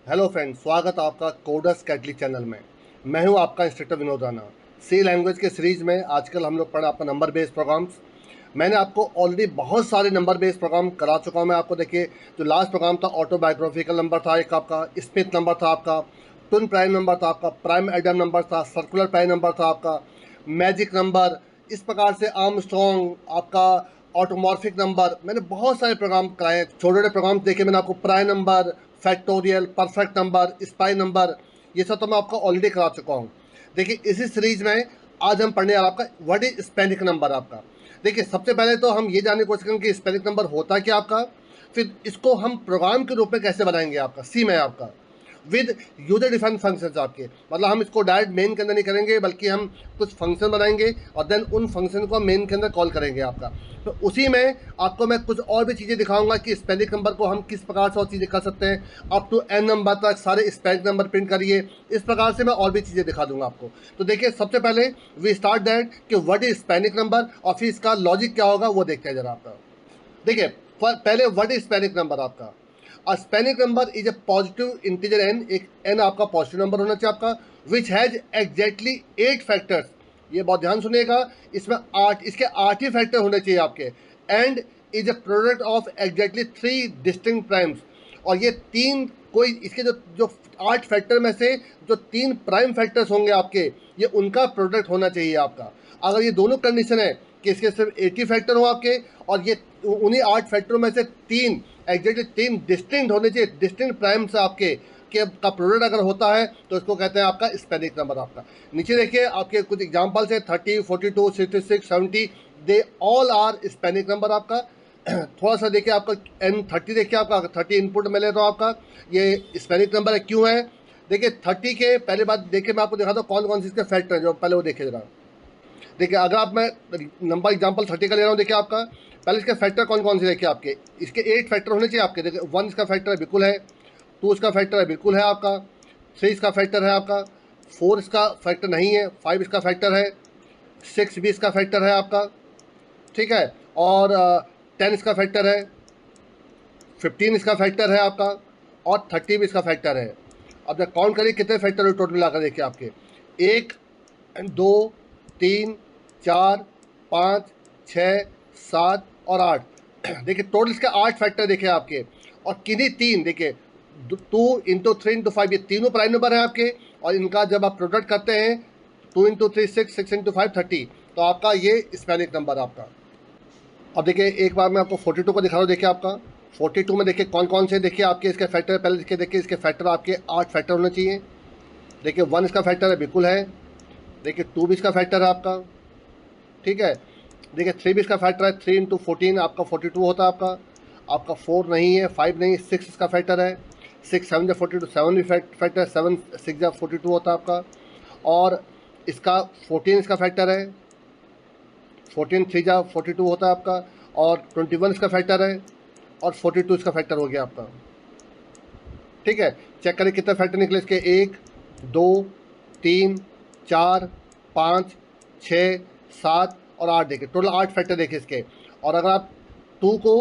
Hello friends, स्वागत है आपका कोडर्स कैटलिक चैनल में। मैं हूं आपका इंस्ट्रक्टर विनोद राणा। सी लैंग्वेज के सीरीज़ में आजकल हम लोग पढ़ आपका नंबर बेस्ड प्रोग्राम्स। मैंने आपको ऑलरेडी बहुत सारे नंबर बेस्ड प्रोग्राम करा चुका हूं। मैं आपको देखिए, जो लास्ट प्रोग्राम था ऑटोबायोग्राफिकल नंबर था, एक आपका स्मिथ नंबर था, आपका ट्विन प्राइम नंबर था, आपका प्राइम एडम नंबर था, सर्कुलर प्राइम नंबर था, आपका मैजिक नंबर, इस प्रकार से आर्मस्ट्रॉन्ग, आपका ऑटोमॉर्फिक नंबर। मैंने बहुत सारे प्रोग्राम कराए हैं, छोटे छोटे प्रोग्राम देखे मैंने आपको। Prime number, factorial, perfect number, spy number, ये सब तो मैं आपको ऑलरेडी करा चुका हूँ। देखिए, इसी सीरीज में आज हम पढ़ने वाला आपका व्हाट इज स्पेलिक नंबर आपका। देखिए, सबसे पहले तो हम ये जानने की कोशिश करेंगे कि स्पेलिक नंबर होता क्या आपका, फिर इसको हम प्रोग्राम के रूप में कैसे बनाएंगे आपका सी में आपका, विद यूजर डिफाइन फंक्शंस आपके। मतलब हम इसको डायरेक्ट मेन के अंदर नहीं करेंगे, बल्कि हम कुछ फंक्शन बनाएंगे और देन उन फंक्शन को हम मेन के अंदर कॉल करेंगे आपका। तो उसी में आपको मैं कुछ और भी चीज़ें दिखाऊंगा कि स्पेलिक नंबर को हम किस प्रकार से और चीज़ें कर सकते हैं। अप टू एन नंबर तक सारे स्पेलिक नंबर प्रिंट करिए, इस प्रकार से मैं और भी चीज़ें दिखा दूंगा आपको। तो देखिए, सबसे पहले वी स्टार्ट दैट कि व्हाट इज स्पेलिक नंबर और फिर इसका लॉजिक क्या होगा वो देखते हैं जरा आपका। देखिए, पहले व्हाट इज स्पेलिक नंबर आपका। Sphenic number is a positive integer N, एक एन आपका पॉजिटिव नंबर होना चाहिए आपका, विच हैज एग्जैक्टली 8 फैक्टर्स। ये बहुत ध्यान सुनिएगा, इसमें 8, इसके 8 ही फैक्टर होने चाहिए आपके। And is a product of exactly 3 distinct primes. और ये तीन, कोई इसके जो जो 8 फैक्टर में से जो 3 प्राइम फैक्टर्स होंगे आपके, ये उनका प्रोडक्ट होना चाहिए आपका। अगर ये दोनों कंडीशन है कि इसके सिर्फ 80 फैक्टर हो आपके और ये उन्हीं 8 फैक्टरों में से 3 एग्जैक्टली 3 डिस्टिंक्ट होने चाहिए, डिस्टिंक्ट प्राइम्स आपके के का प्रोडक्ट अगर होता है तो इसको कहते हैं आपका स्पेलिक नंबर आपका। नीचे देखिए, आपके कुछ एग्जांपल्स है, 30, 42, 66, 70, दे ऑल आर स्पेलिक नंबर आपका। थोड़ा सा देखिए, आपका N30 देखिए, आपका 30 इनपुट में ले रहा हूँ आपका, ये स्पेलिक नंबर है, क्यों है। देखिए 30 के पहले बात देखिए, मैं आपको दिखाता हूँ कौन कौन से इसके फैक्टर है, जो पहले वो देखिए जरा। देखिए, अगर आप, मैं नंबर एग्जांपल 30 का ले रहा हूँ, देखिए आपका पहले इसके फैक्टर कौन कौन से देखिए आपके, इसके 8 फैक्टर होने चाहिए आपके। देखिए, 1 इसका फैक्टर है, बिल्कुल है। 2 इसका फैक्टर है, बिल्कुल है आपका। 3 इसका फैक्टर है आपका। 4 इसका फैक्टर नहीं है। 5 इसका फैक्टर है। 6 भी इसका फैक्टर है आपका, ठीक है। और 10 इसका फैक्टर है। 15 इसका फैक्टर है आपका। और 30 भी इसका फैक्टर है। अब जब काउंट करिए कितने फैक्टर है टोटल मिलाकर, देखिए आपके 1, 2, 3, 4, 5, 6, 7 और 8। देखिए, टोटल इसके 8 फैक्टर देखिए आपके। और किन्हीं 3 देखिए, 2 × 3 × 5, ये तीनों प्राइम नंबर है आपके। और इनका जब आप प्रोडक्ट करते हैं, 2 × 3 6, 6 × 5 30, तो आपका ये स्पेलिक नंबर आपका। अब देखिए, एक बार मैं आपको 42 को दिखा रहा हूँ। देखिए आपका 42 में देखिए कौन कौन से देखिए आपके इसके फैक्टर है। पहले देखिए इसके फैक्टर आपके 8 फैक्टर होने चाहिए। देखिए 1 इसका फैक्टर है, बिल्कुल है। देखिए 2 भी इसका फैक्टर है आपका, ठीक है। देखिए 3 भी इसका फैक्टर है, 3 × 14 आपका 42 होता है आपका। आपका 4 नहीं है, 5 नहीं, 6 इसका फैक्टर है। 6 7 42, 7 भी फैक्टर है, 7 6 42 होता है आपका। और इसका 14 इसका फैक्टर है, 14 3 42 होता है आपका। और 21 इसका फैक्टर है, और 42 इसका फैक्टर हो गया आपका, ठीक है। चेक करें कितने फैक्टर निकले इसके, 1, 2, 3, 4, 5, 6, 7 और 8। देखिए टोटल 8 फैक्टर देखिए इसके। और अगर आप 2 को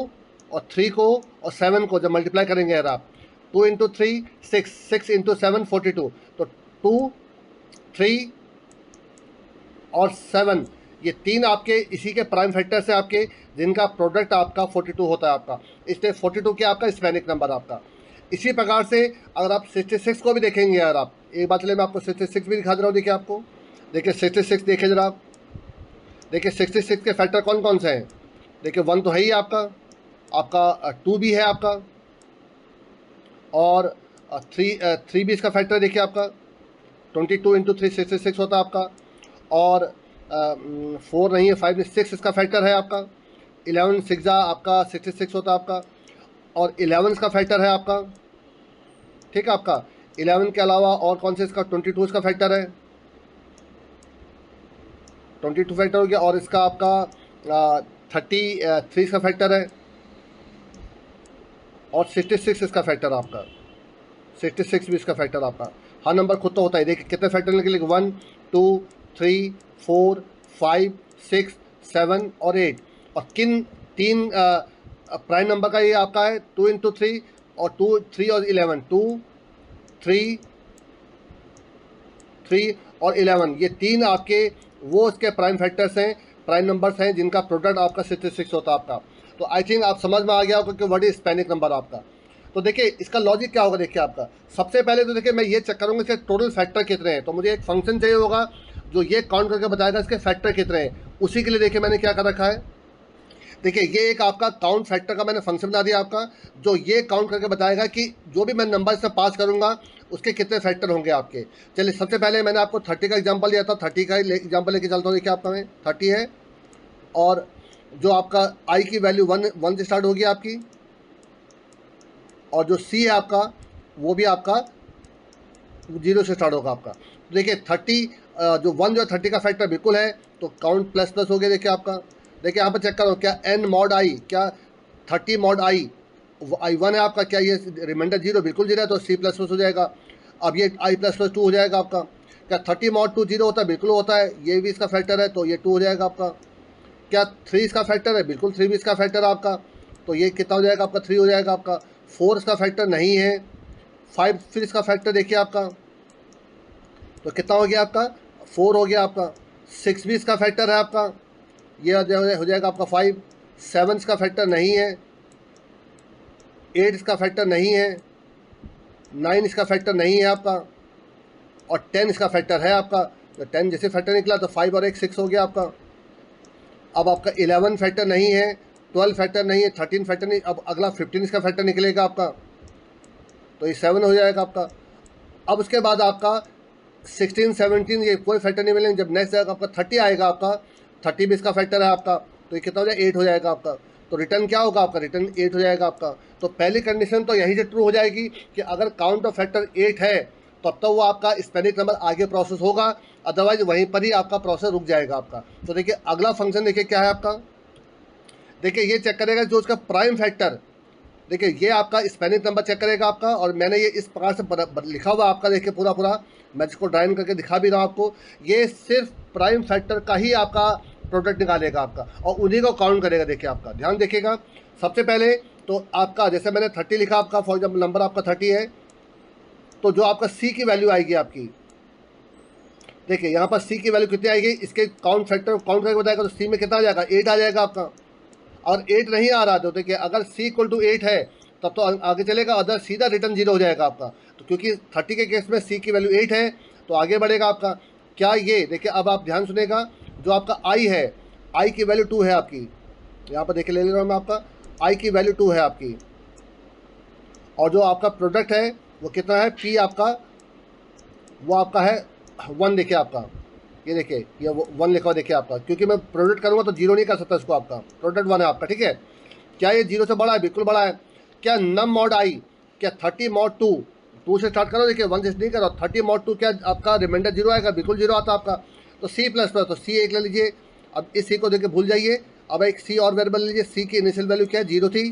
और 3 को और 7 को जब मल्टीप्लाई करेंगे, अगर आप 2 × 3 6, 6 × 7 42, तो 2, 3 और 7, ये 3 आपके इसी के प्राइम फैक्टर से आपके, जिनका प्रोडक्ट आपका 42 होता है आपका। इसलिए 42 के आपका स्पेलिक नंबर आपका। इसी प्रकार से अगर आप 66 को भी देखेंगे, यार आप एक बात चले, मैं आपको 66 भी दिखा दे रहा हूँ। देखिए आपको, देखिए 66 देखिए जरा आप। देखिए 66 के फैक्टर कौन कौन से हैं। देखिए 1 तो है ही आपका, आपका 2 भी है आपका, और 3 भी इसका फैक्टर है। देखिए आपका 22 × 3 66 होता है आपका। और 4 नहीं है, 5 नहीं, 6 इसका फैक्टर है आपका। 11 6 आपका 66 होता है आपका। और 11 इसका फैक्टर है आपका, ठीक है आपका। 11 के अलावा और कौन से इसका 22 इसका फैक्टर है, 22 फैक्टर हो गया। और इसका आपका 33 इसका फैक्टर है। और 66 इसका फैक्टर आपका, 66 भी इसका फैक्टर आपका। हर नंबर खुद तो होता है। देखिए कितने फैक्टर निकले, 1 2 3 4 5 6 7 और 8। और किन 3 प्राइम नंबर का ये आपका है, 2 × 3 और 2 3 और 11, 2 3, 3 और 11, ये 3 आपके वो उसके प्राइम फैक्टर्स हैं, प्राइम नंबर्स हैं जिनका प्रोडक्ट आपका 66 होता है आपका। तो आई थिंक आप समझ में आ गया होगा कि व्हाट इज स्पेनिक नंबर आपका। तो देखिए इसका लॉजिक क्या होगा, देखिए आपका सबसे पहले तो देखिए मैं ये चेक करूँगा इसके टोटल फैक्टर कितने हैं। तो मुझे एक फंक्शन चाहिए होगा जो ये काउंट करके बताएगा इसके फैक्टर कितने हैं। उसी के लिए देखिए मैंने क्या कर रखा है, देखिए ये एक आपका काउंट फैक्टर का मैंने फंक्शन बना दिया आपका, जो ये काउंट करके बताएगा कि जो भी मैं नंबर से पास करूंगा उसके कितने फैक्टर होंगे आपके। चलिए सबसे पहले मैंने आपको 30 का एग्जांपल दिया था, 30 का एग्जांपल लेके चलता हूँ। देखिए आपका में 30 है और जो आपका आई की वैल्यू 1 से स्टार्ट होगी आपकी, और जो सी है आपका वो भी आपका 0 से स्टार्ट होगा आपका। तो देखिए 30 जो 1 जो 30 का फैक्टर बिल्कुल है, तो काउंट प्लस प्लस हो गया। देखिए आपका, देखिए यहाँ पर चेक करो क्या n मॉड आई, क्या 30 मॉड आई, आई 1 है आपका, क्या ये रिमाइंडर 0 बिल्कुल 0 है, तो सी प्लस प्लस हो जाएगा। अब ये आई प्लस प्लस 2 हो जाएगा आपका। क्या 30 मॉड 2 0 होता है, बिल्कुल होता है, ये भी इसका फैक्टर है, तो ये 2 हो जाएगा आपका। क्या 3 इसका फैक्टर है, बिल्कुल 3 भी इसका फैक्टर है आपका, तो ये कितना हो जाएगा आपका, 3 हो जाएगा आपका। 4 इसका फैक्टर नहीं है, 5 फिर इसका फैक्टर देखिए आपका, तो कितना हो गया आपका, 4 हो गया आपका। 6 भी इसका फैक्टर है आपका, ये हो जाएगा आपका 5। 7 इसका फैक्टर नहीं है, 8 इसका फैक्टर नहीं है, 9 इसका फैक्टर नहीं है आपका, और 10 इसका फैक्टर है आपका। तो 10 जैसे फैक्टर निकला तो 5 और 1 6 हो गया आपका। अब आपका 11 फैक्टर नहीं है, 12 फैक्टर नहीं है, 13 फैक्टर नहीं। अब अगला 15 इसका फैक्टर निकलेगा आपका, तो ये 7 हो जाएगा आपका। अब उसके बाद आपका 16 17 ये कोई फैक्टर नहीं मिलेंगे। जब नेक्स्ट आएगा आपका 30 आएगा आपका, 30 भी इसका फैक्टर है आपका, तो ये कितना हो जाएगा, 8 हो जाएगा आपका। तो रिटर्न क्या होगा आपका, रिटर्न 8 हो जाएगा आपका। तो पहली कंडीशन तो यहीं से ट्रू हो जाएगी कि अगर काउंट ऑफ फैक्टर 8 है तब तो वो आपका स्पेनिक नंबर आगे प्रोसेस होगा, अदरवाइज वहीं पर ही आपका प्रोसेस रुक जाएगा आपका। तो देखिए अगला फंक्शन देखिए क्या है आपका, देखिए ये चेक करेगा जो उसका प्राइम फैक्टर, देखिए ये आपका स्पेनिक नंबर चेक करेगा आपका। और मैंने ये इस प्रकार से लिखा हुआ आपका, देखिए पूरा पूरा मैं इसको ड्राइंग करके दिखा भी रहा हूँ आपको। ये सिर्फ प्राइम फैक्टर का ही आपका प्रोडक्ट निकालेगा आपका और उन्हीं को काउंट करेगा। देखिए आपका ध्यान देखिएगा, सबसे पहले तो आपका जैसे मैंने 30 लिखा आपका, फॉर एग्जाम्पल नंबर आपका 30 है, तो जो आपका सी की वैल्यू आएगी आपकी, देखिए यहाँ पर सी की वैल्यू कितनी आएगी, इसके काउंट फैक्टर काउंट करके बताएगा, तो सी में कितना आ जाएगा, 8 आ जाएगा आपका। और 8 नहीं आ रहा तो देखिए अगर c इक्वल टू 8 है तब तो आगे चलेगा, अदर सीधा रिटर्न 0 हो जाएगा आपका। तो क्योंकि 30 के केस में c की वैल्यू 8 है तो आगे बढ़ेगा आपका। क्या ये देखिए, अब आप ध्यान सुनेगा, जो आपका i है, i की वैल्यू 2 है आपकी, यहाँ पर देखिए ले ले रहा हूँ मैं आपका, i की वैल्यू 2 है आपकी। और जो आपका प्रोडक्ट है वो कितना है, p आपका वो आपका है 1। देखिए आपका ये देखिए ये 1 लिखा हुआ देखिए आपका, क्योंकि मैं प्रोडक्ट करूँगा तो 0 नहीं कर सकता इसको, आपका प्रोडक्ट 1 है आपका, ठीक है। क्या ये 0 से बड़ा है, बिल्कुल बड़ा है। क्या नम मॉड आई, क्या 30 मॉड 2 से स्टार्ट करो, देखिए 1 से नहीं करो, 30 मॉड 2 क्या आपका रिमाइंडर 0 आएगा, बिल्कुल 0 आता आपका। तो सी प्लस प्लस, तो सी एक ले लीजिए। अब इस सी को देखिए भूल जाइए, अब एक सी और वेरिएबल लीजिए। सी की इनिशियल वैल्यू क्या है, 0 थी।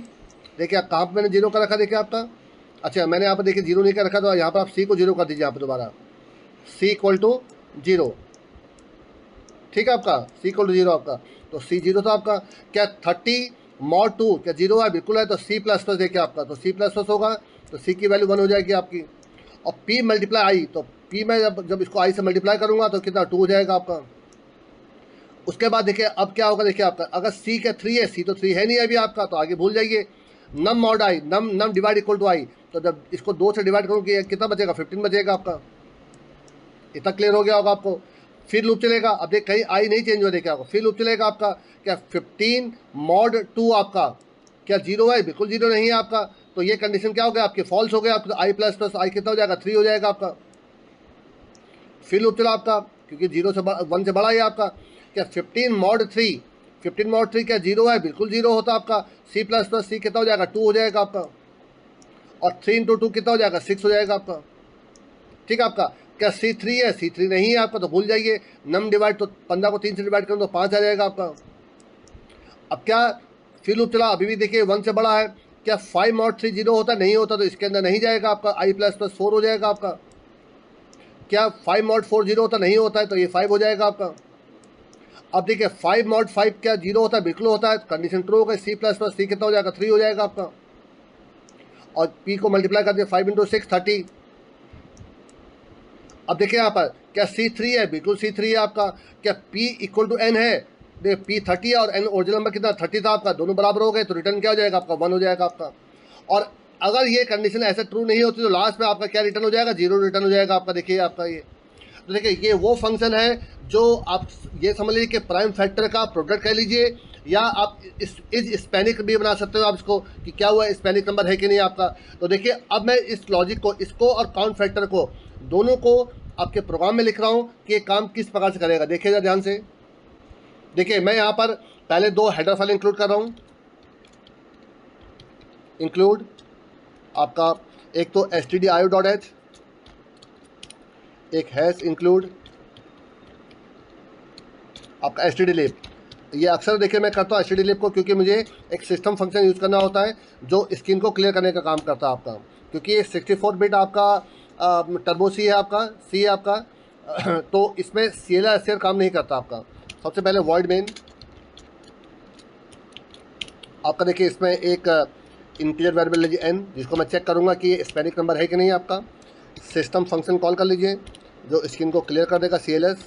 देखिए आप कहाँ पर मैंने 0 का रखा, देखिए आपका, अच्छा मैंने यहाँ पर देखिए 0 नहीं कर रखा, तो यहाँ पर आप सी को 0 कर दीजिए यहाँ पर दोबारा, सी इक्वल टू 0, ठीक है आपका, सी इक्वल टू 0 आपका। तो सी 0 था आपका। क्या 30 मॉड 2 क्या 0 है, बिल्कुल है, तो सी प्लस प्लस देखिए आपका, तो सी प्लस प्लस होगा, तो सी की वैल्यू 1 हो जाएगी आपकी। और पी मल्टीप्लाई आई, तो पी में जब इसको आई से मल्टीप्लाई करूँगा तो कितना 2 हो जाएगा आपका। उसके बाद देखिए अब क्या होगा, देखिए आपका अगर सी का 3 है, सी तो 3 है नहीं अभी आपका, तो आगे भूल जाइए। Num mod I, num divide equal to I, तो जब इसको 2 से डिवाइड करूँगी कितना बचेगा, 15 बचेगा आपका। इतना क्लियर हो गया होगा आपको। फिर लूप चलेगा, अब देख कहीं आई नहीं चेंज हुआ, देखिए आपको फिर लूप चलेगा आपका। क्या 15 मॉड 2 आपका क्या 0 है, बिल्कुल 0 नहीं है आपका। तो ये कंडीशन क्या हो गया आपकी, फॉल्स हो गया आपका। आई प्लस प्लस आई कितना हो जाएगा, 3 हो जाएगा आपका। फिर लूप चला आपका, क्योंकि 0 से 1 से बड़ा है आपका। क्या 15 मॉड 3, 15 मॉड 3 क्या 0 है, बिल्कुल 0 होता आपका। सी प्लस प्लस सी कितना हो जाएगा, 2 हो जाएगा आपका। और 3 इंटू 2 कितना हो जाएगा, 6 हो जाएगा आपका, ठीक है आपका। क्या C3 है, C3 नहीं है आपका, तो भूल जाइए। नम डिवाइड, तो 15 को 3 से डिवाइड करूँ तो 5 आ जाएगा आपका। अब क्या फिर लूप चला, अभी भी देखिए 1 से बड़ा है। क्या 5 मॉड 3 0 होता, नहीं होता, तो इसके अंदर नहीं जाएगा आपका। आई प्लस प्लस 4 हो जाएगा आपका। क्या 5 मॉड 4 0 होता, नहीं होता है, तो ये 5 हो जाएगा आपका। अब देखिए 5 मॉड 5 क्या 0 होता है, बिल्कुल होता है, कंडीशन ट्रू हो गई। सी प्लस प्लस सी कितना हो जाएगा, 3 हो जाएगा आपका। और पी को मल्टीप्लाई कर दिया, 5 इंटू 6 30, अब देखिए यहाँ पर क्या C3 है, बिल्कुल C3 है आपका। क्या P इक्वल टू N है, देखिए P 30 है और N ओरिजिनल नंबर कितना 30 था आपका, दोनों बराबर हो गए तो रिटर्न क्या हो जाएगा आपका 1 हो जाएगा आपका। और अगर ये कंडीशन ऐसे ट्रू नहीं होती तो लास्ट में आपका क्या रिटर्न हो जाएगा, 0 रिटर्न हो जाएगा आपका। देखिए आपका ये, तो देखिए ये वो फंक्शन है जो आप ये समझ लीजिए कि प्राइम फैक्टर का प्रोडक्ट कह लीजिए, या आप इस स्पेनिक भी बना सकते हो आप इसको कि क्या हुआ स्पेनिक नंबर है कि नहीं आपका। तो देखिए अब मैं इस लॉजिक को, इसको और काउंट फैक्टर को दोनों को आपके प्रोग्राम में लिख रहा हूँ कि ये काम किस प्रकार से करेगा। देखिएगा ध्यान से, देखिए मैं यहाँ पर पहले 2 हेडर फाइल इंक्लूड कर रहा हूँ। इंक्लूड आपका एक तो stdio.h, एक हैश इंक्लूड आपका stdlib। ये अक्सर देखिए मैं करता हूँ stdlib को, क्योंकि मुझे एक सिस्टम फंक्शन यूज़ करना होता है जो स्क्रीन को क्लियर करने का काम करता है आपका, क्योंकि ये 64 बिट आपका टर्बो सी है आपका, सी है आपका तो इसमें CLR काम नहीं करता आपका। सबसे पहले वॉइड मेन आपका, देखिए इसमें एक इंटीजर वेरिएबल लीजिए n, जिसको मैं चेक करूँगा कि ये स्पेनिक नंबर है कि नहीं आपका। सिस्टम फंक्शन कॉल कर लीजिए जो स्क्रीन को क्लियर कर देगा, CLS।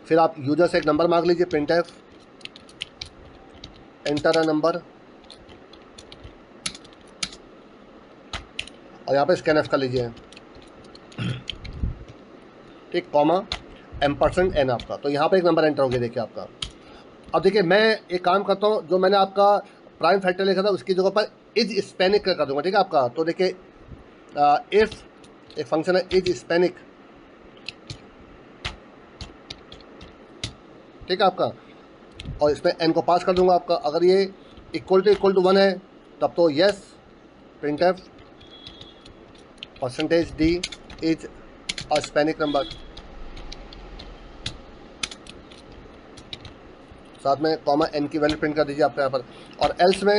फिर आप यूजर से एक नंबर मांग लीजिए, printf एंटर अ नंबर, और यहाँ पे scanf कर लीजिए, ठीक, कॉमा %n आपका। तो यहाँ पे एक नंबर एंटर हो गया देखिए आपका। अब देखिए मैं एक काम करता हूँ, जो मैंने आपका प्राइम फैक्टर लिखा था उसकी जगह पर इज स्पेनिक कर दूँगा, ठीक है आपका। तो देखिए इफ़ एक फंक्शन है इज स्पेनिक, ठीक है आपका, और इसमें n को पास कर दूंगा आपका। अगर ये इक्वल टू 1 है तब तो yes, printf %d is a sphenic number, साथ में कॉमा n की वैल्यू प्रिंट कर दीजिए आपका यहाँ पर। और एल्स में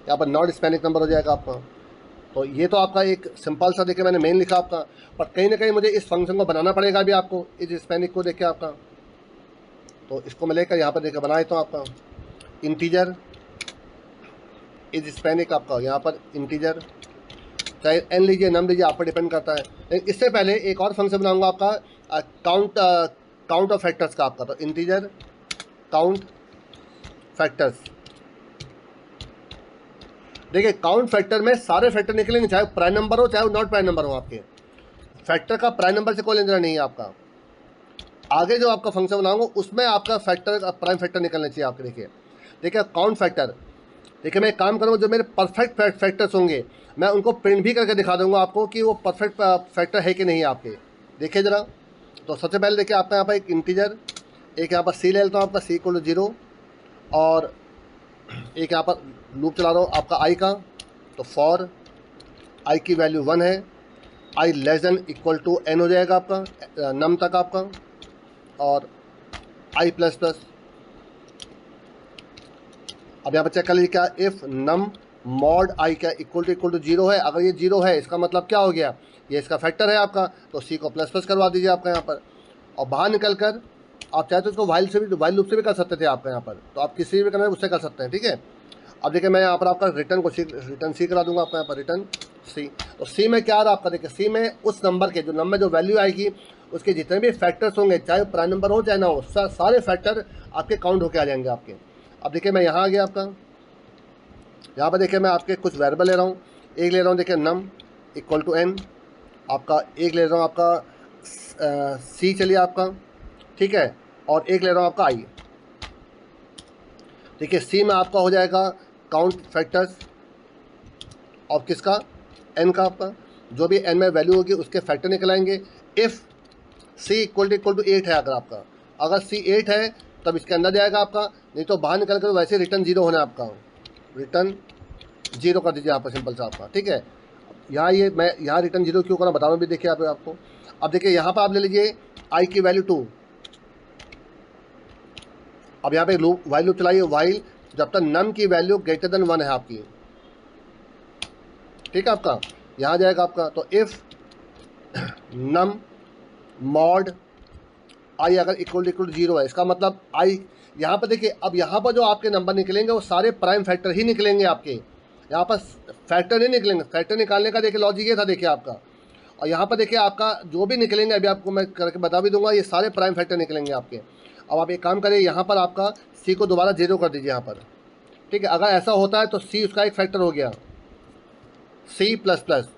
यहाँ पर नॉट स्पेनिक नंबर हो जाएगा आपका। तो ये तो आपका एक सिंपल सा देखिए मैंने मेन लिखा आपका, पर कहीं ना कहीं मुझे इस फंक्शन को बनाना पड़ेगा अभी आपको, इस स्पेनिक को देखिए आपका। तो इसको मैं लेकर यहाँ पर देखिए बना देता हूँ आपका, इंटीजर इज स्पेनिक आपका, यहाँ पर इंटीजर चाहे n लीजिए नम लीजिए, आप पर डिपेंड करता है। लेकिन इससे पहले एक और फंक्शन बनाऊंगा आपका काउंट ऑफ फैक्टर्स का आपका। तो इंटीजर काउंट फैक्टर्स, देखिए काउंट फैक्टर में सारे फैक्टर निकलेंगे, चाहे प्राइम नंबर हो चाहे नॉट प्राइम नंबर हो। आपके फैक्टर का प्राइम नंबर से कोई लेना नहीं है आपका। आगे जो आपका फंक्शन बनाऊंगा उसमें आपका फैक्टर प्राइम फैक्टर निकलना चाहिए आपके। देखिए काउंट फैक्टर, देखिए मैं एक काम करूँगा, जो मेरे परफेक्ट फैक्टर्स होंगे मैं उनको प्रिंट भी करके दिखा दूंगा आपको कि वो परफेक्ट फैक्टर है कि नहीं आपके। देखिए ज़रा, तो सबसे पहले देखिए आपका यहाँ पर एक इंटीजर, एक यहाँ पर सी ले लेता हूँ आपका, C = 0, और एक यहाँ पर लूप चला रहा हूँ आपका i का। तो फॉर i की वैल्यू 1 है, i <= n हो जाएगा आपका नम तक आपका, और i++। अब यहाँ पर चेक कर लीजिए क्या इफ़ नम मॉड i क्या इक्वल टू 0 है। अगर ये 0 है इसका मतलब क्या हो गया, ये इसका फैक्टर है आपका। तो c को ++ करवा दीजिए आपका यहाँ पर, और बाहर निकल कर आप चाहे तो इसको वाइल लूप से भी कर सकते थे आपका यहाँ पर। तो आप किसी भी करना है उससे कर सकते हैं, ठीक है। अब देखिए मैं यहाँ पर आपका रिटर्न सी करा दूंगा आपका यहाँ पर, रिटर्न सी। तो सी में क्या आ रहा है आपका, देखिए सी में उस नंबर के जो नंबर जो वैल्यू आएगी उसके जितने भी फैक्टर्स होंगे, चाहे प्राइम नंबर हो चाहे ना हो, सारे फैक्टर आपके काउंट होके आ जाएंगे आपके। अब देखिए मैं यहाँ आ गया आपका, यहाँ पर देखिए मैं आपके कुछ वेरिएबल ले रहा हूँ। एक ले रहा हूँ देखिए num = n आपका, एक ले रहा हूँ आपका c चलिए आपका, ठीक है, और एक ले रहा हूँ आपका i। देखिए c में आपका हो जाएगा काउंट फैक्टर्स और किसका, n का आपका, जो भी n में वैल्यू होगी उसके फैक्टर निकल आएंगे। इफ़ c = 8 है अगर c 8 है तब इसके अंदर जाएगा आपका, नहीं तो बाहर निकल कर वैसे रिटर्न 0 होना है आपका, रिटर्न 0 कर दीजिए यहाँ पर सिंपल सा आपका, ठीक है। यहाँ ये मैं यहाँ रिटर्न 0 क्यों करना बता रहा हूँ भी, देखिए आपको। अब देखिए यहाँ पर आप ले लीजिए i की वैल्यू 2। अब यहाँ पे वाइल लूप चलाइए, वाइल जब तक नम की वैल्यू > 1 है आपकी, ठीक है आपका। यहाँ जाएगा आपका, तो इफ़ नम मॉड i अगर इक्वल टू 0 है, इसका मतलब i यहाँ पर देखिए, अब यहाँ पर जो आपके नंबर निकलेंगे वो सारे प्राइम फैक्टर ही निकलेंगे आपके। यहाँ पर फैक्टर नहीं निकलेंगे। फैक्टर निकालने का देखिए लॉजिक ये था देखिए आपका। और यहाँ पर देखिए आपका जो भी निकलेंगे अभी आपको मैं करके बता भी दूंगा, ये सारे प्राइम फैक्टर निकलेंगे आपके। अब आप एक काम करिए, यहाँ पर आपका सी को दोबारा 0 कर दीजिए यहाँ पर, ठीक है। अगर ऐसा होता है तो सी उसका एक फैक्टर हो गया, सी प्लस प्लस।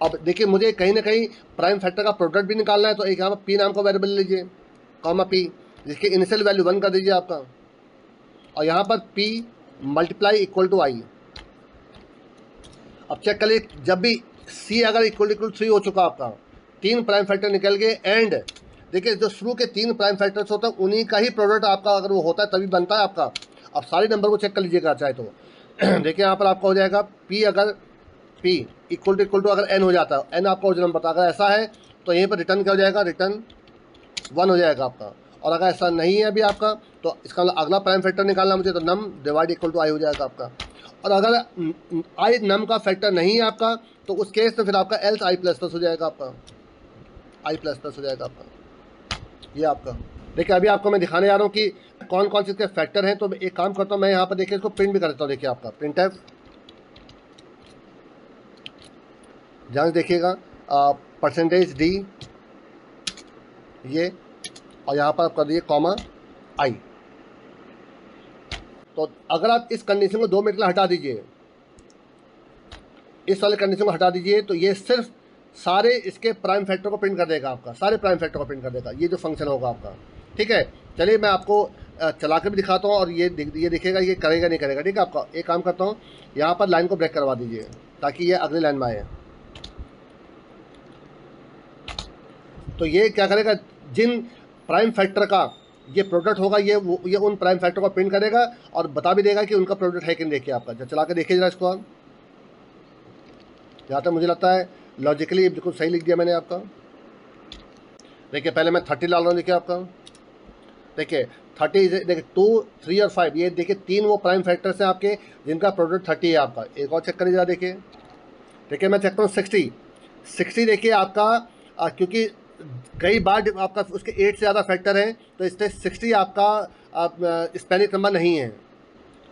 अब देखिए मुझे कहीं ना कहीं प्राइम फैक्टर का प्रोडक्ट भी निकालना है, तो एक यहाँ पर पी नाम का वेरिएबल लीजिए, कॉमा पी, जिसकी इनिशियल वैल्यू 1 कर दीजिए आपका। और यहाँ पर पी मल्टीप्लाई इक्वल टू आई। अब चेक करिए, जब भी सी अगर इक्वल टू 3 हो चुका आपका, 3 प्राइम फैक्टर निकल गए। एंड देखिए जो शुरू के 3 प्राइम फैक्टर्स होते हैं उन्हीं का ही प्रोडक्ट आपका अगर वो होता है तभी बनता है आपका। अब सारे नंबर को चेक कर लीजिएगा चाहे तो देखिए यहाँ पर आपका हो जाएगा पी, अगर पी इक्वल टू अगर एन हो जाता है, एन आपका ओरिजिनल नंबर था, अगर ऐसा है तो यहीं पर रिटर्न क्या हो जाएगा, रिटर्न 1 हो जाएगा आपका। और अगर ऐसा नहीं है अभी आपका, तो इसका मतलब अगला प्राइम फैक्टर निकालना मुझे, तो नम डिवाइड इक्वल टू आई हो जाएगा आपका। और अगर आई नम का फैक्टर नहीं है आपका, तो उस केस में फिर आपका एल्स आई प्लस प्लस हो जाएगा आपका, आई प्लस प्लस हो जाएगा आपका ये आपका। देखिए अभी आपको मैं दिखाने जा रहा हूँ कि कौन कौन से इसके फैक्टर हैं। तो एक काम करता हूँ मैं यहाँ पर, देखिए इसको प्रिंट भी कर देता हूँ। देखिए आपका प्रिंट एफ, ध्यान से देखिएगा, परसेंटेज डी ये, और यहाँ पर आप कर दीजिए कॉमा आई। तो अगर आप इस कंडीशन को 2 मिनट के लिए हटा दीजिए, इस वाले कंडीशन को हटा दीजिए, तो ये सिर्फ सारे इसके प्राइम फैक्टर को प्रिंट कर देगा आपका, सारे प्राइम फैक्टर को प्रिंट कर देगा, ये जो फंक्शन होगा आपका, ठीक है। चलिए मैं आपको चला के भी दिखाता हूँ, और ये दिखेगा ये करेगा नहीं करेगा, ठीक है। आपका एक काम करता हूँ, यहाँ पर लाइन को ब्रेक करवा दीजिए ताकि ये अगली लाइन में आए। तो ये क्या करेगा, जिन प्राइम फैक्टर का ये प्रोडक्ट होगा, ये उन प्राइम फैक्टर को प्रिंट करेगा और बता भी देगा कि उनका प्रोडक्ट है कि नहीं। देखिए आपका, जब चला के देखिए जरा इसको आप, जहाँ तक मुझे लगता है लॉजिकली बिल्कुल सही लिख दिया मैंने आपका। देखिए पहले मैं 30 डाल रहा हूँ, देखिए आपका, देखिए 30, देखिए 2, 3 और 5, ये देखिए 3 वो प्राइम फैक्टर्स हैं आपके जिनका प्रोडक्ट 30 है आपका। एक और चेक करिए जरा, देखिए मैं चेक करता हूँ 60 देखिए आपका, क्योंकि कई बार आपका उसके 8 से ज़्यादा फैक्टर हैं, तो इससे 60 आपका स्पेनिक नंबर नहीं है।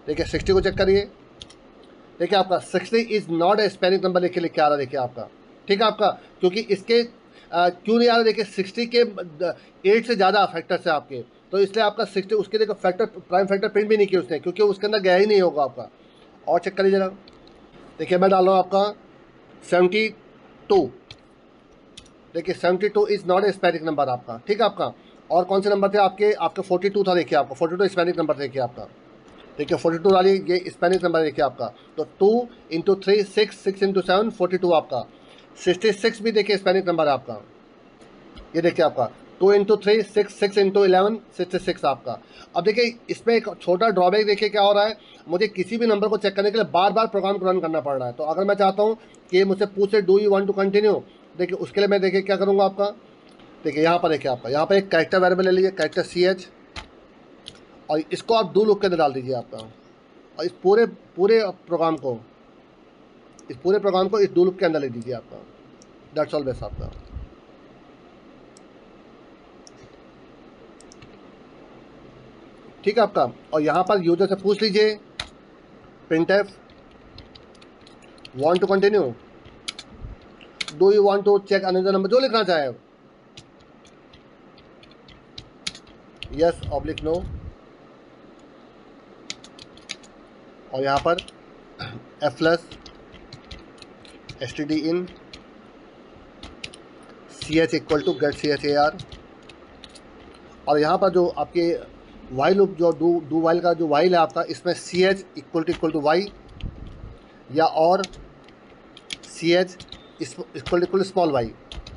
देखिए 60 को चेक करिए, देखिए आपका 60 इज़ नॉट ए स्पेनिक नंबर लिख के आ रहा है, देखिए आपका, ठीक है आपका, क्योंकि इसके क्यों नहीं आ रहा, देखिए 60 के 8 से ज़्यादा फैक्टर्स है आपके, तो इसलिए आपका 60 उसके देखो फैक्टर प्राइम फैक्टर प्रिंट भी नहीं किया उसने, क्योंकि उसके अंदर गया ही नहीं होगा आपका। और चेक करिए जरा, देखिए मैं डाल रहा हूँ आपका 72, देखिए 72 इज़ नॉट ए स्पेनिक नंबर आपका, ठीक है आपका। और कौन से नंबर थे आपके 42 था, देखिए आपका 42 स्पेनिक नंबर देखिए आपका, देखिए 42 डालिए, ये स्पेनिक नंबर देखिए आपका। तो 2 × 3 6, 6 × 7 42 आपका। 66 भी देखिए स्पेनिक नंबर है आपका, ये देखिए आपका 2 × 3 6, 6 × 11 66 आपका। अब देखिए इसमें एक छोटा ड्रॉबैक देखिए क्या हो रहा है, मुझे किसी भी नंबर को चेक करने के लिए बार बार प्रोग्राम को रन करना पड़ रहा है। तो अगर मैं चाहता हूँ कि मुझसे पूछे do you want to continue, देखिए उसके लिए मैं देखिए क्या करूँगा आपका, देखिए यहाँ पर देखिए आपका, यहाँ पर एक कैरेक्टर वेरिएबल ले लीजिए, कैरेक्टर CH, और इसको आप डू लूप के अंदर डाल दीजिए आपका। और इस पूरे प्रोग्राम को इस डू लूप के अंदर ले दीजिए आपका। दैट्स ऑल बेस्ट आपका। ठीक है आपका। और यहाँ पर यूजर से पूछ लीजिए printf want to continue, do you want to check another number, जो लिखना चाहे, यस ऑब्लिक नो। और यहाँ पर f+ std in ch equal to get char। और यहाँ पर जो आपके वाइल लूप, जो डू वाइल का जो वाइल है आपका, इसमें ch इक्वल टू y, या और ch equal to small y,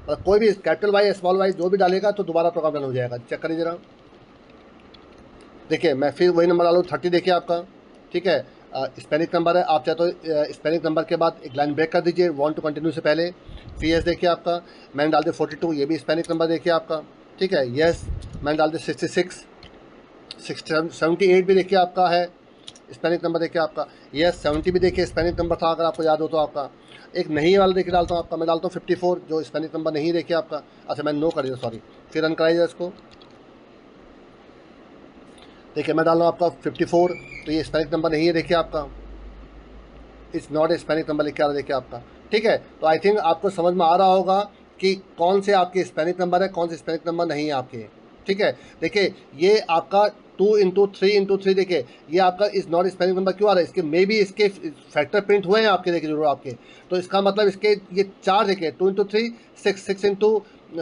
और कोई भी कैपिटल Y या स्मॉल y जो भी डालेगा तो दोबारा प्रोग्राम रन हो जाएगा। चेक करिए जरा, देखिए मैं फिर वही नंबर डालूँ 30 देखिए आपका, ठीक है। स्पेनिक नंबर है, आप चाहे तो स्पेनिक नंबर के बाद एक लाइन ब्रेक कर दीजिए वांट टू कंटिन्यू से पहले। PS देखिए आपका, मैंने डाल दिया 42, ये भी स्पेनिक नंबर देखिए आपका, ठीक है। यस मैंने डाल दिया 66, 78 भी देखिए आपका है स्पेनिक नंबर देखिए आपका। यस 70 भी देखिए स्पेनिक नंबर था, अगर आपको याद हो तो आपका। एक नहीं वाला देखिए डालता हूँ आपका, मैं डालता हूँ 54 जो स्पेनिक नंबर नहीं देखिए आपका। अच्छा मैंने नो कर दिया, सॉरी, फिर रन कराइए इसको। देखिए मैं डाल रहा हूँ आपका 54, तो ये स्पेनिक नंबर नहीं है देखिए आपका। इट्स नॉट स्पेनिक नंबर लिख के आ रहा है देखिए आपका, ठीक है। तो आई थिंक आपको समझ में आ रहा होगा कि कौन से आपके स्पेनिक नंबर है, कौन से स्पेनिक नंबर नहीं है आपके, ठीक है। देखिए ये आपका 2 × 3 × 3 देखिए, ये आपका इस नॉट स्पेनिक नंबर क्यों आ रहा है, इसके मे बी इसके फैक्टर प्रिंट हुए हैं आपके, देखिए जरूर आपके। तो इसका मतलब इसके ये 4 देखिए 2 × 3 6 6 ×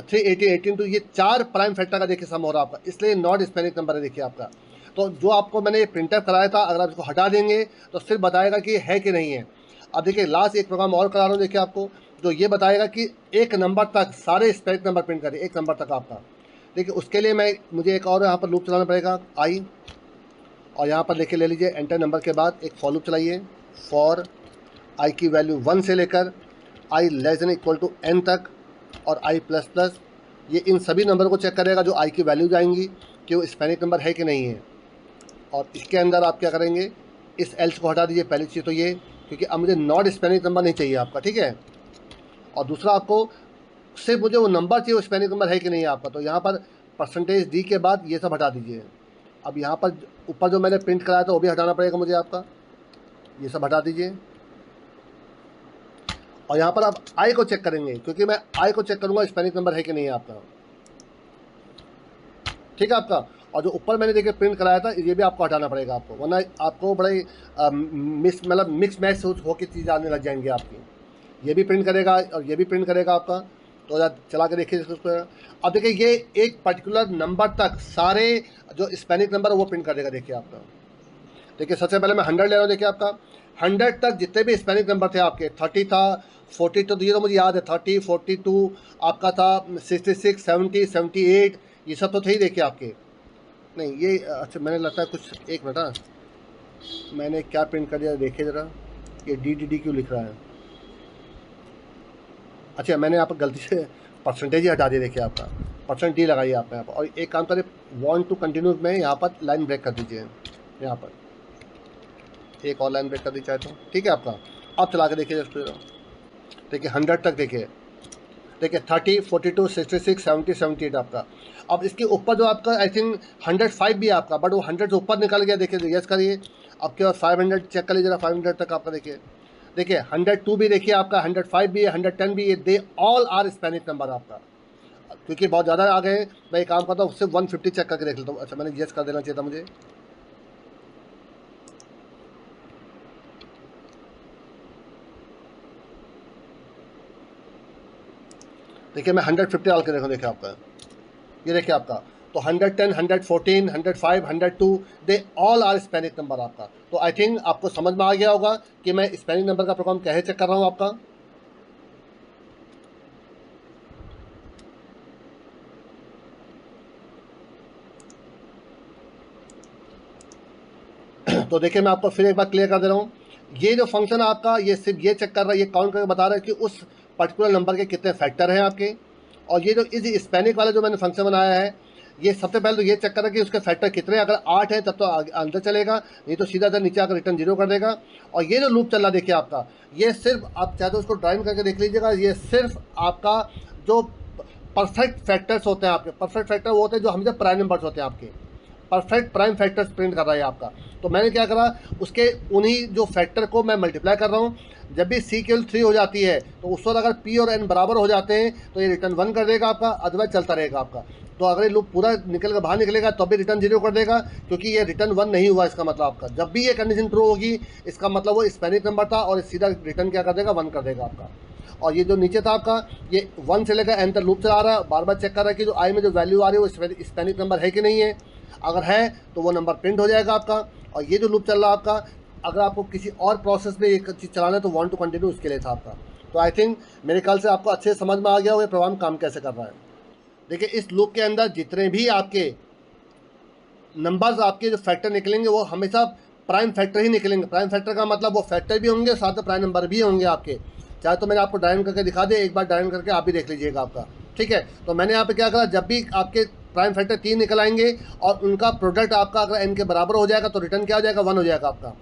3 18 18 2 ये 4 प्राइम फैक्टर का देखिए सम हो रहा है आपका, इसलिए नॉट स्पेनिक नंबर है देखिए आपका। तो जो आपको मैंने ये प्रिंटअप कराया था, अगर आप इसको हटा देंगे तो फिर बताएगा कि है कि नहीं है। अब देखिए लास्ट एक प्रोग्राम और करा रहा हूँ देखिए आपको, जो ये बताएगा कि एक नंबर तक सारे स्पेनिक नंबर प्रिंट करें, एक नंबर तक आपका। देखिए उसके लिए मुझे एक और यहाँ पर लूप चलाना पड़ेगा, आई, और यहाँ पर लेके ले लीजिए एंटर नंबर के बाद एक फॉर लूप चलाइए, फॉर आई की वैल्यू 1 से लेकर I less than equal to n तक और i प्लस प्लस, ये इन सभी नंबर को चेक करेगा जो i की वैल्यू जाएंगी कि वो स्पेनिक नंबर है कि नहीं है। और इसके अंदर आप क्या करेंगे, इस एल्स को हटा दीजिए पहली चीज़ तो ये, क्योंकि अब मुझे नॉट स्पेनिक नंबर नहीं चाहिए आपका, ठीक है। और दूसरा आपको सिर्फ मुझे वो नंबर चाहिए, वो स्पेनिक नंबर है कि नहीं है आपका। तो यहाँ पर %d के बाद ये सब हटा दीजिए। अब यहाँ पर ऊपर जो मैंने प्रिंट कराया था वो भी हटाना पड़ेगा मुझे आपका, ये सब हटा दीजिए। और यहाँ पर आप आई को चेक करेंगे, क्योंकि मैं आई को चेक करूँगा स्पेनिक नंबर है कि नहीं है आपका, ठीक है आपका। और जो ऊपर मैंने देखिए प्रिंट कराया था ये भी आपको हटाना पड़ेगा आपको, वरना आपको बड़े मिक्स मैच होकर चीज़ आने लग जाएंगी आपकी। ये भी प्रिंट करेगा और ये भी प्रिंट करेगा आपका। तो चला के देखिए इसको। अब देखिए ये एक पर्टिकुलर नंबर तक सारे जो स्पेनिक नंबर है वो प्रिंट कर देगा देखिए आपका। देखिए सबसे पहले मैं 100 ले रहा हूँ, देखिए आपका 100 तक जितने भी स्पेनिक नंबर थे आपके, 30 था, 40 तो ये तो मुझे याद है, 30 42 आपका था, 66 70 78 ये सब तो थे ही देखिए आपके। नहीं ये अच्छा मैंने लगता है कुछ, एक मिनट, हाँ मैंने क्या प्रिंट कर दिया देखिए ज़रा, ये डी क्यों लिख रहा है। अच्छा मैंने यहाँ पर गलती से % ही हटा दिया देखिए आपका, %d लगाइए आप यहाँ पर। और एक काम करें, वांट टू कंटिन्यू में यहाँ पर लाइन ब्रेक कर दीजिए, यहाँ पर एक और लाइन ब्रेक कर दी चाहे तो, ठीक है आपका। अब चला के देखिए इसको, देखिए 100 तक देखिए 30 42 66 70 78 आपका। अब इसके ऊपर जो आपका आई थिंक 105 भी है आपका, बट वो 100 से ऊपर निकल गया देखिए, यस करिए। अब क्या 500 चेक कर लीजिए जरा, 500 तक आपका देखिए 102 भी देखिए आपका, 105 भी है, 110 भी है, दे ऑल आर स्पेनिक नंबर आपका। क्योंकि बहुत ज़्यादा आ गए, मैं एक काम करता हूँ सिर्फ 150 चेक करके देख लेता हूँ। अच्छा मैंने यस कर देना चाहिए था मुझे, देखिए मैं 150 डाल के देखो, देखिए आपका ये देखिए आपका। तो 110 114 105 102 दे ऑल आर स्पेनिक नंबर आपका। तो आई थिंक आपको समझ में आ गया होगा कि मैं स्पेनिक नंबर का प्रोग्राम कैसे चेक कर रहा हूँ आपका। तो देखिए मैं आपको फिर एक बार क्लियर कर दे रहा हूँ, ये जो फंक्शन आपका ये सिर्फ ये चेक कर रहा है, ये काउंट करके बता रहा है कि उस पर्टिकुलर नंबर के कितने फैक्टर हैं आपके। और ये जो इस स्पेनिक वाला जो मैंने फंक्शन बनाया है, ये सबसे पहले तो ये चेक कर रहा है कि उसके फैक्टर कितने, अगर 8 है तब तो अंदर चलेगा, नहीं तो सीधा नीचे आकर रिटर्न 0 कर देगा। और ये जो लूप चल रहा है देखिए आपका, ये सिर्फ आप चाहे तो उसको ड्राइंग करके देख लीजिएगा, ये सिर्फ आपका जो परफेक्ट फैक्टर्स होते हैं आपके, परफेक्ट फैक्टर वो होते हैं जो हमेशा प्राइम नंबर्स होते हैं आपके, परफेक्ट प्राइम फैक्टर्स प्रिंट कर रहा है आपका। तो मैंने क्या करा, उसके उन्हीं जो फैक्टर को मैं मल्टीप्लाई कर रहा हूँ। जब भी सी केवल 3 हो जाती है तो उस वक्त अगर पी और एन बराबर हो जाते हैं तो ये रिटर्न 1 कर देगा आपका, अदरवाइज चलता रहेगा आपका। तो अगर ये लूप पूरा निकल कर बाहर निकलेगा तब भी रिटर्न 0 कर देगा, क्योंकि ये रिटर्न 1 नहीं हुआ। इसका मतलब आपका जब भी ये कंडीशन ट्रू होगी इसका मतलब वो स्पेनिक नंबर था, और सीधा रिटर्न क्या कर देगा, 1 कर देगा आपका। और ये जो नीचे था आपका, ये 1 से लेकर एन तक लूप चला रहा है, बार बार चेक कर रहा है कि जो आई में जो वैल्यू आ रही है वो स्पेनिक नंबर है कि नहीं है। अगर है तो वो नंबर प्रिंट हो जाएगा आपका। और ये जो लूप चल रहा है आपका, अगर आपको किसी और प्रोसेस में एक चीज़ चलाना है तो वांट टू कंटिन्यू उसके लिए था आपका। तो आई थिंक मेरे ख्याल से आपको अच्छे से समझ में आ गया होगा प्रोग्राम काम कैसे कर रहा है। देखिए इस लूप के अंदर जितने भी आपके नंबर्स, आपके जो फैक्टर निकलेंगे वो हमेशा प्राइम फैक्टर ही निकलेंगे। प्राइम फैक्टर का मतलब वो फैक्टर भी होंगे, साथ में प्राइम नंबर भी होंगे आपके। चाहे तो मैंने आपको डायन करके दिखा दिया, एक बार डायन करके आप भी देख लीजिएगा आपका, ठीक है। तो मैंने यहाँ पे क्या करा, जब भी आपके प्राइम फैक्टर 3 निकल आएंगे और उनका प्रोडक्ट आपका अगर एन के बराबर हो जाएगा तो रिटर्न क्या हो जाएगा, 1 हो जाएगा आपका।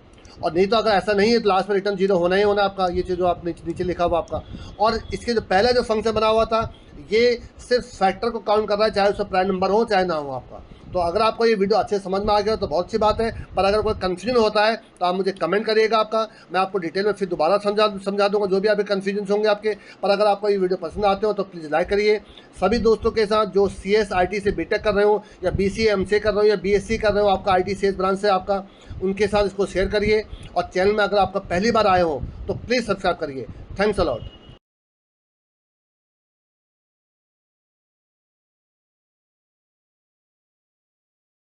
और नहीं तो अगर ऐसा नहीं है तो लास्ट में रिटर्न 0 होना ही होना आपका, ये चीज़ जो आप नीचे लिखा हुआ आपका। और इसके जो पहले जो फंक्शन बना हुआ था ये सिर्फ फैक्टर को काउंट कर रहा है, चाहे उसका प्राइम नंबर हो चाहे ना हो आपका। तो अगर आपको ये वीडियो अच्छे समझ में आ गया तो बहुत अच्छी बात है, पर अगर कोई कन्फ्यूजन होता है तो आप मुझे कमेंट करिएगा आपका, मैं आपको डिटेल में फिर दोबारा समझा दूंगा जो भी आपके कन्फ्यूजन होंगे आपके। पर अगर आपको ये वीडियो पसंद आते हो तो प्लीज़ लाइक करिए। सभी दोस्तों के साथ जो CS IT से बीटेक कर रहे हो या BCA MCA कर रहे हो या BSc कर रहे हो, आपका IT सेल्स ब्रांच से आपका, उनके साथ इसको शेयर करिए। और चैनल में अगर आपका पहली बार आए हो तो प्लीज़ सब्सक्राइब करिए। Thanks a lot.